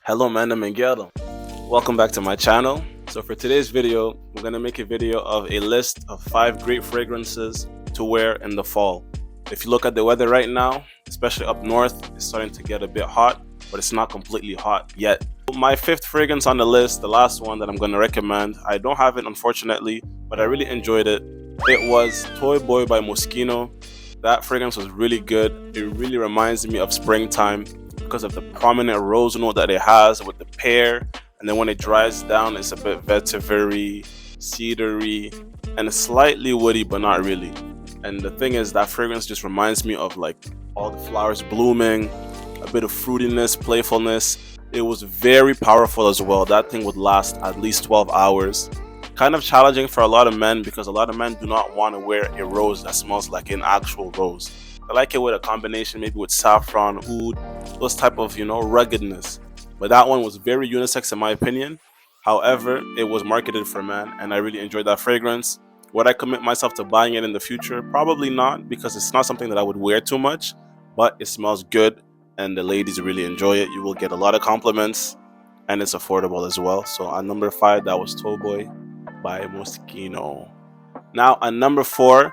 Hello, man, I'm Miguel. Welcome back to my channel. So for today's video, we're gonna make a video of a list of 5 great fragrances to wear in the fall. If you look at the weather right now, especially up north, it's starting to get a bit hot, but it's not completely hot yet. My 5th fragrance on the list, the last one that I'm gonna recommend, I don't have it unfortunately, but I really enjoyed it. It was Toy Boy by Moschino. That fragrance was really good. It really reminds me of springtime because of the prominent rose note that it has with the pear, and then when it dries down it's a bit vetiver-y, cedary, and slightly woody but not really. And the thing is, that fragrance just reminds me of like all the flowers blooming, a bit of fruitiness, playfulness. It was very powerful as well. That thing would last at least 12 hours. Kind of challenging for a lot of men because a lot of men do not want to wear a rose that smells like an actual rose. I like it with a combination, maybe with saffron, oud, those type of, ruggedness. But that one was very unisex in my opinion. However, it was marketed for men and I really enjoyed that fragrance. Would I commit myself to buying it in the future? Probably not, because it's not something that I would wear too much, but it smells good and the ladies really enjoy it. You will get a lot of compliments and it's affordable as well. So on number 5, that was Toy by Moschino. Now on number 4,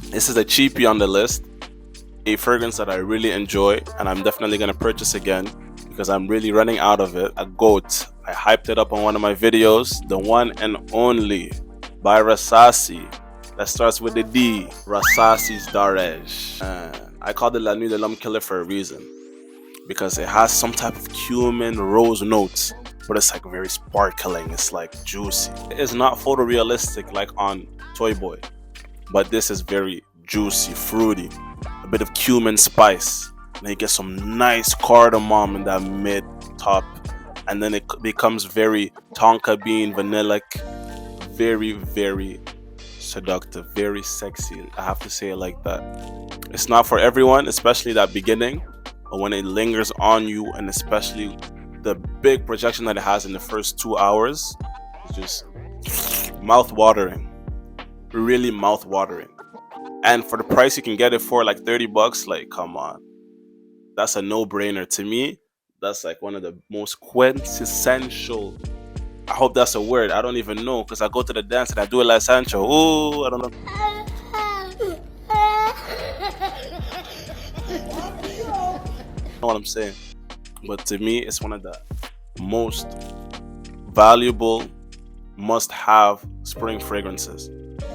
this is a cheapie on the list, a fragrance that I really enjoy and I'm definitely going to purchase again because I'm really running out of it. A goat. I hyped it up on one of my videos, the one and only by Rasasi. That starts with the D, Rasasi's Darej. I called it La Nuit de l'Homme Killer for a reason, because it has some type of cumin rose notes, but it's like very sparkling, it's like juicy. It is not photorealistic like on Toy Boy, but this is very juicy, fruity, a bit of cumin spice, and you get some nice cardamom in that mid top, and then it becomes very tonka bean, vanillic, very, very seductive, very sexy. I have to say it like that. It's not for everyone, especially that beginning, but when it lingers on you, and especially the big projection that it has in the first 2 hours, it's just mouth-watering, really mouth-watering. And for the price you can get it for, like $30, like, come on, that's a no-brainer to me. That's like one of the most quintessential, I hope that's a word, I don't even know, because I go to the dance and I do it like Sancho. Ooh, I don't know. Know what I'm saying, but to me it's one of the most valuable must-have spring fragrances.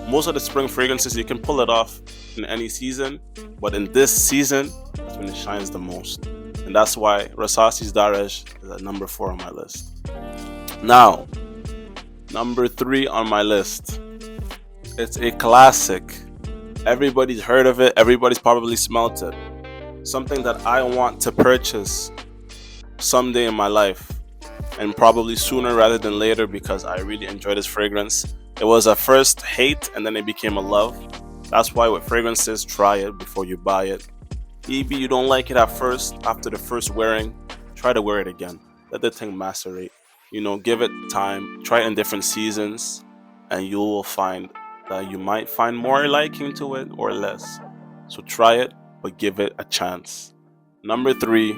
Most of the spring fragrances you can pull it off in any season, but in this season that's when it shines the most, and that's why Rasasi's Darej is at number 4 on my list. Now number 3 on my list, it's a classic. Everybody's heard of it, everybody's probably smelt it. Something that I want to purchase someday in my life, and probably sooner rather than later, because I really enjoy this fragrance. It was a first hate and then it became a love. That's why with fragrances, try it before you buy it. Maybe you don't like it at first, after the first wearing, try to wear it again. Let the thing macerate. Give it time, try it in different seasons, and you will find that you might find more liking to it or less. So try it, but give it a chance. Number 3,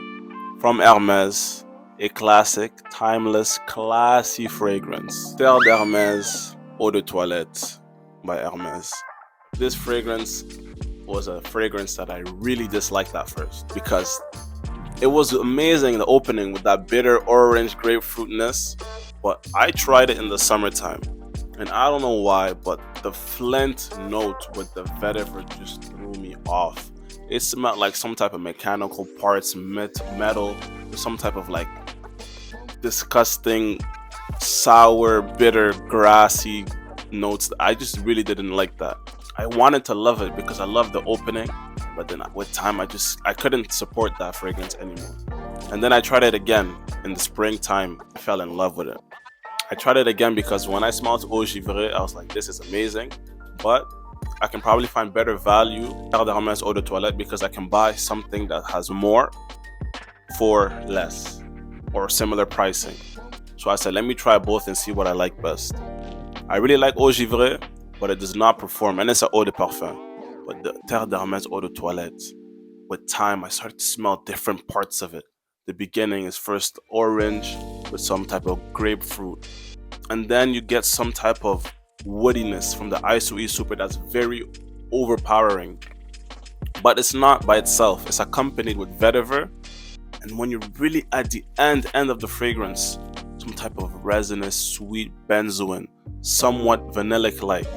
from Hermes, a classic, timeless, classy fragrance. Terre d'Hermes Eau de Toilette by Hermes. This fragrance was a fragrance that I really disliked at first because it was amazing in the opening with that bitter orange grapefruitness, but I tried it in the summertime and I don't know why, but the flint note with the vetiver just threw me off. It smelled like some type of mechanical parts, metal, some type of like disgusting, sour, bitter, grassy notes. I just really didn't like that. I wanted to love it because I love the opening, but then with time I couldn't support that fragrance anymore. And then I tried it again in the springtime. I fell in love with it. I tried it again because when I smelled Eau Givrée, I was like, this is amazing, but I can probably find better value Terre d'Hermes Eau de Toilette because I can buy something that has more for less or similar pricing. So I said, let me try both and see what I like best. I really like Eau Givrée, but it does not perform, and it's an eau de parfum. But the Terre d'Hermes Eau de Toilette, with time, I started to smell different parts of it. The beginning is first orange with some type of grapefruit, and then you get some type of woodiness from the ISOE Super that's very overpowering. But it's not by itself, it's accompanied with vetiver, and when you're really at the end of the fragrance, some type of resinous sweet benzoin, somewhat vanillic like,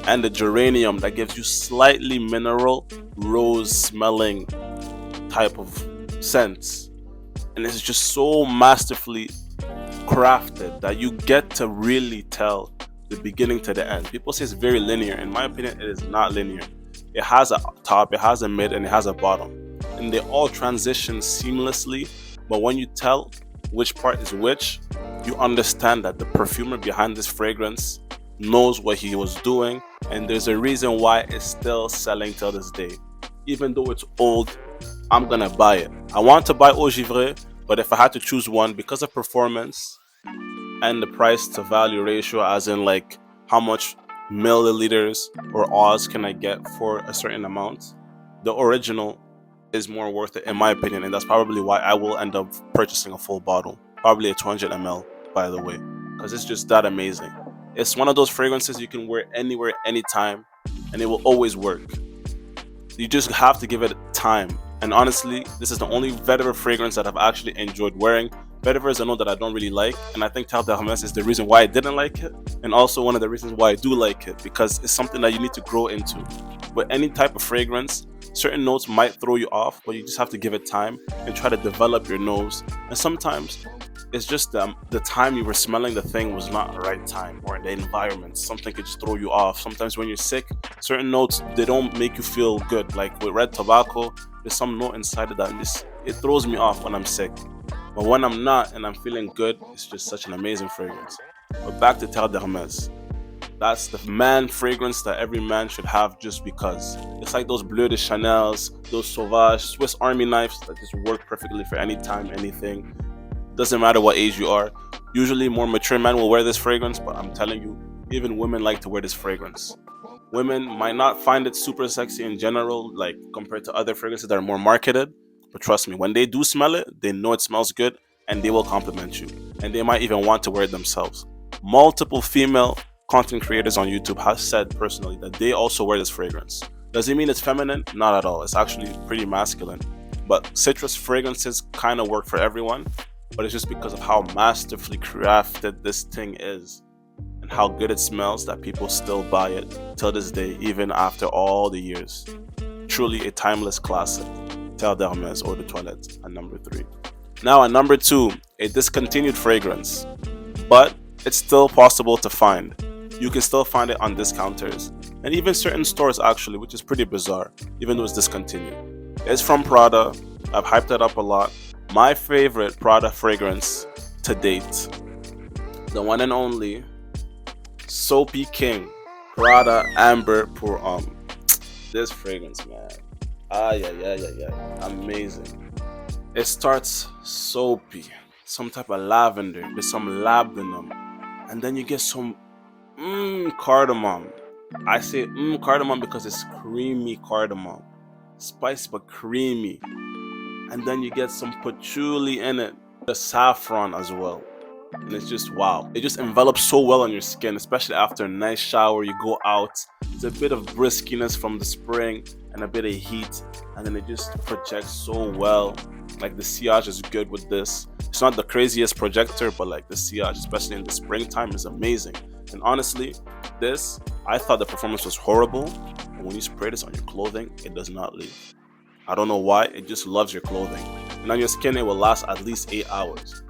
and the geranium that gives you slightly mineral rose smelling type of scents. And it's just so masterfully crafted that you get to really tell the beginning to the end. People say it's very linear. In my opinion, it is not linear. It has a top, it has a mid, and it has a bottom, and they all transition seamlessly. But when you tell which part is which, you understand that the perfumer behind this fragrance knows what he was doing, and there's a reason why it's still selling till this day. Even though it's old, I'm gonna buy it. I want to buy Eau Givre, but if I had to choose one because of performance and the price to value ratio, as in like how much milliliters or Oz can I get for a certain amount, the original is more worth it in my opinion, and that's probably why I will end up purchasing a full bottle, probably a 200 ml, by the way, because it's just that amazing. It's one of those fragrances you can wear anywhere, anytime, and it will always work. You just have to give it time. And honestly, this is the only vetiver fragrance that I've actually enjoyed wearing. Vetiver is a note that I don't really like, and I think Terre d'Hermès is the reason why I didn't like it, and also one of the reasons why I do like it, because it's something that you need to grow into. But any type of fragrance, certain notes might throw you off, but you just have to give it time and try to develop your nose. And sometimes it's just the time you were smelling the thing was not the right time, or the environment. Something could just throw you off. Sometimes when you're sick, certain notes, they don't make you feel good. Like with red tobacco, there's some note inside of that it throws me off when I'm sick. But when I'm not and I'm feeling good, it's just such an amazing fragrance. But back to Terre d'Hermès. That's the man fragrance that every man should have, just because. It's like those Bleu de Chanel's, those Sauvage, Swiss Army knives that just work perfectly for any time, anything. Doesn't matter what age you are. Usually more mature men will wear this fragrance, but I'm telling you, even women like to wear this fragrance. Women might not find it super sexy in general, like compared to other fragrances that are more marketed, but trust me, when they do smell it, they know it smells good, and they will compliment you, and they might even want to wear it themselves. Multiple female content creators on YouTube have said personally that they also wear this fragrance. Does it mean it's feminine? Not at all. It's actually pretty masculine. But citrus fragrances kind of work for everyone, but it's just because of how masterfully crafted this thing is and how good it smells that people still buy it till this day, even after all the years. Truly a timeless classic. Terre d'Hermès Eau de Toilette at number 3. Now at number 2, a discontinued fragrance, but it's still possible to find. You can still find it on discounters and even certain stores actually, which is pretty bizarre, even though it's discontinued. It's from Prada. I've hyped it up a lot. My favorite Prada fragrance to date, the one and only Soapy King Prada Amber Pour Homme. This fragrance, man, yeah, amazing. It starts soapy, some type of lavender, with some labdanum, and then you get some cardamom. I say cardamom because it's creamy cardamom, spicy but creamy, and then you get some patchouli in it, the saffron as well. And it's just wow. It just envelops so well on your skin, especially after a nice shower. You go out, there's a bit of briskiness from the spring and a bit of heat, and then it just projects so well. Like the sillage is good with this. It's not the craziest projector, but like the sillage, especially in the springtime, is amazing. And honestly, this, I thought the performance was horrible, and when you spray this on your clothing, it does not leave. I don't know why, it just loves your clothing. And on your skin, it will last at least 8 hours.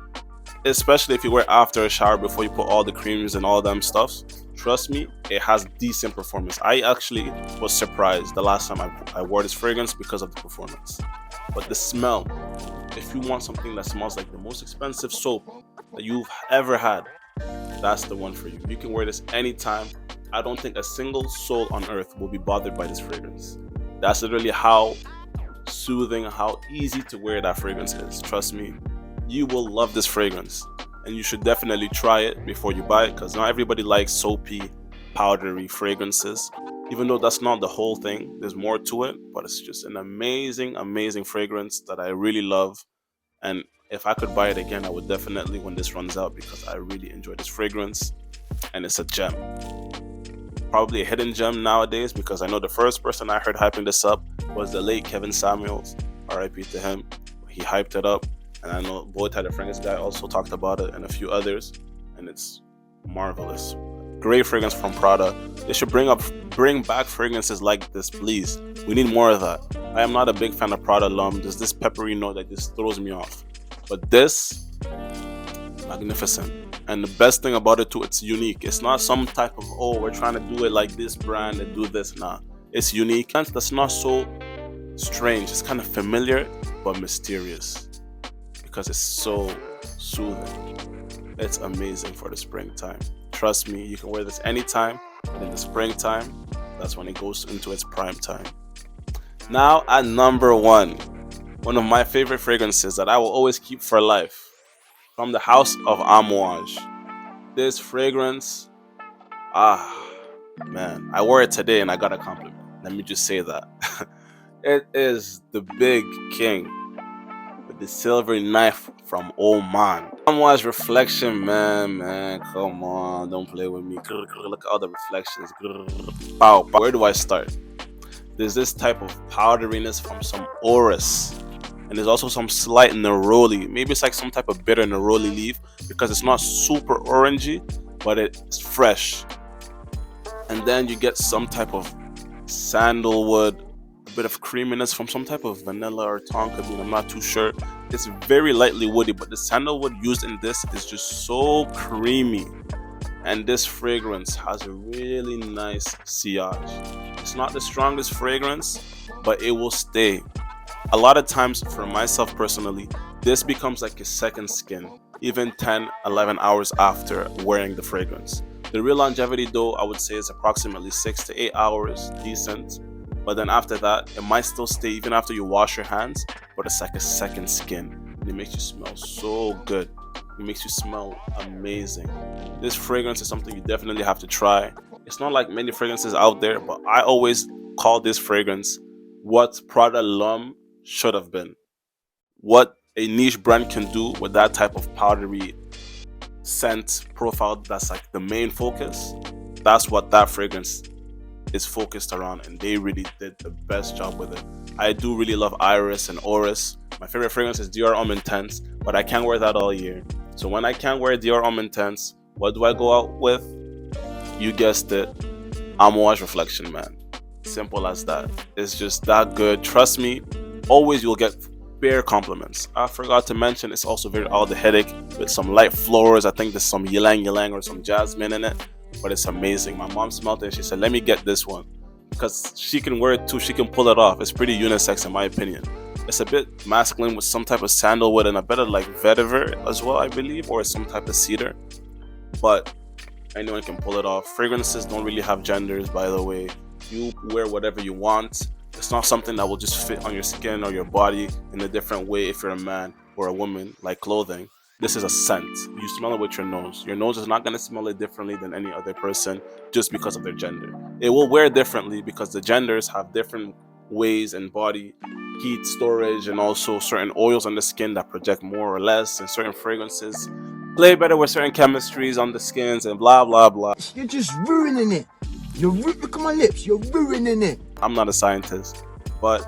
Especially if you wear after a shower before you put all the creams and all them stuffs. Trust me, it has decent performance. I actually was surprised the last time I wore this fragrance because of the performance. But the smell, if you want something that smells like the most expensive soap that you've ever had, that's the one for you. You can wear this anytime. I don't think a single soul on earth will be bothered by this fragrance. That's literally how soothing, how easy to wear that fragrance is. Trust me, you will love this fragrance, and you should definitely try it before you buy it, because not everybody likes soapy, powdery fragrances. Even though that's not the whole thing, there's more to it, but it's just an amazing fragrance that I really love, and if I could buy it again, I would definitely when this runs out, because I really enjoy this fragrance and it's a gem. Probably a hidden gem nowadays, because I know the first person I heard hyping this up was the late Kevin Samuels, RIP to him. He hyped it up, and I know Boy Tyler Fragrance guy also talked about it, and a few others, and it's marvelous. Great fragrance from Prada. They should bring back fragrances like this, please. We need more of that. I am not a big fan of Prada L'Homme. There's this peppery note that just throws me off, but this, magnificent. And the best thing about it too, it's unique. It's not some type of, oh, we're trying to do it like this brand and do this. Nah, it's unique. That's not so strange. It's kind of familiar but mysterious, because it's so soothing. It's amazing for the springtime. Trust me, you can wear this anytime, but in the springtime, that's when it goes into its prime time. Now at number one of my favorite fragrances that I will always keep for life, from the house of Amouage. This fragrance, man, I wore it today and I got a compliment. Let me just say that. It is the Big King with the silver knife from Oman. Amouage Reflection, man, come on, don't play with me. Look at all the reflections. Pow, pow. Where do I start? There's this type of powderiness from some orris. And there's also some slight neroli. Maybe it's like some type of bitter neroli leaf, because it's not super orangey, but it's fresh. And then you get some type of sandalwood, a bit of creaminess from some type of vanilla or tonka bean. I'm not too sure. It's very lightly woody, but the sandalwood used in this is just so creamy. And this fragrance has a really nice sillage. It's not the strongest fragrance, but it will stay. A lot of times for myself personally, this becomes like a second skin, even 10, 11 hours after wearing the fragrance. The real longevity though, I would say, is approximately 6 to 8 hours, decent. But then after that, it might still stay even after you wash your hands, but it's like a second skin. And it makes you smell so good. It makes you smell amazing. This fragrance is something you definitely have to try. It's not like many fragrances out there, but I always call this fragrance what Prada L'Homme should have been. What a niche brand can do with that type of powdery scent profile, that's like the main focus. That's what that fragrance is focused around, and they really did the best job with it. I do really love Iris and Orris. My favorite fragrance is Dior Homme Intense, but I can't wear that all year. So when I can't wear Dior Homme Intense, what do I go out with? You guessed it, Amouage Reflection, man. Simple as that. It's just that good. Trust me, always you'll get bare compliments. I forgot to mention, it's also very aldehydic with some light florals. I think there's some ylang ylang or some jasmine in it, but it's amazing. My mom smelled it and she said, let me get this one, because she can wear it too. She can pull it off. It's pretty unisex in my opinion. It's a bit masculine with some type of sandalwood and a bit of like vetiver as well, I believe, or some type of cedar, but anyone can pull it off. Fragrances don't really have genders, by the way. You wear whatever you want. It's not something that will just fit on your skin or your body in a different way if you're a man or a woman, like clothing. This is a scent. You smell it with your nose. Your nose is not going to smell it differently than any other person just because of their gender. It will wear differently because the genders have different ways and body heat storage, and also certain oils on the skin that project more or less, and certain fragrances play better with certain chemistries on the skins, and blah blah blah. You're just ruining it. Look at my lips. You're ruining it. I'm not a scientist, but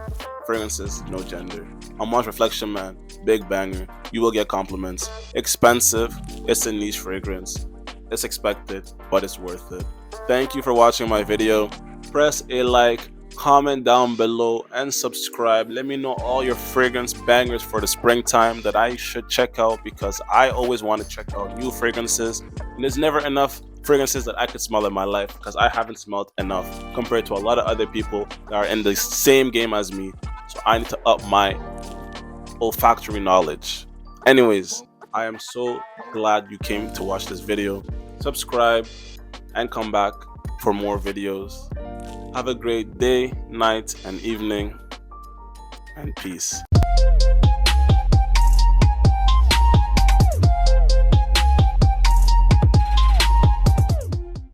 fragrances, no gender. Amouage Reflection, man, big banger. You will get compliments. Expensive. It's a niche fragrance. It's expected, but it's worth it. Thank you for watching my video. Press a like, comment down below, and subscribe. Let me know all your fragrance bangers for the springtime that I should check out, because I always want to check out new fragrances, and there's never enough fragrances that I could smell in my life, because I haven't smelled enough compared to a lot of other people that are in the same game as me. So I need to up my olfactory knowledge. Anyways, I am so glad you came to watch this video. Subscribe and come back for more videos. Have a great day, night, and evening, and peace.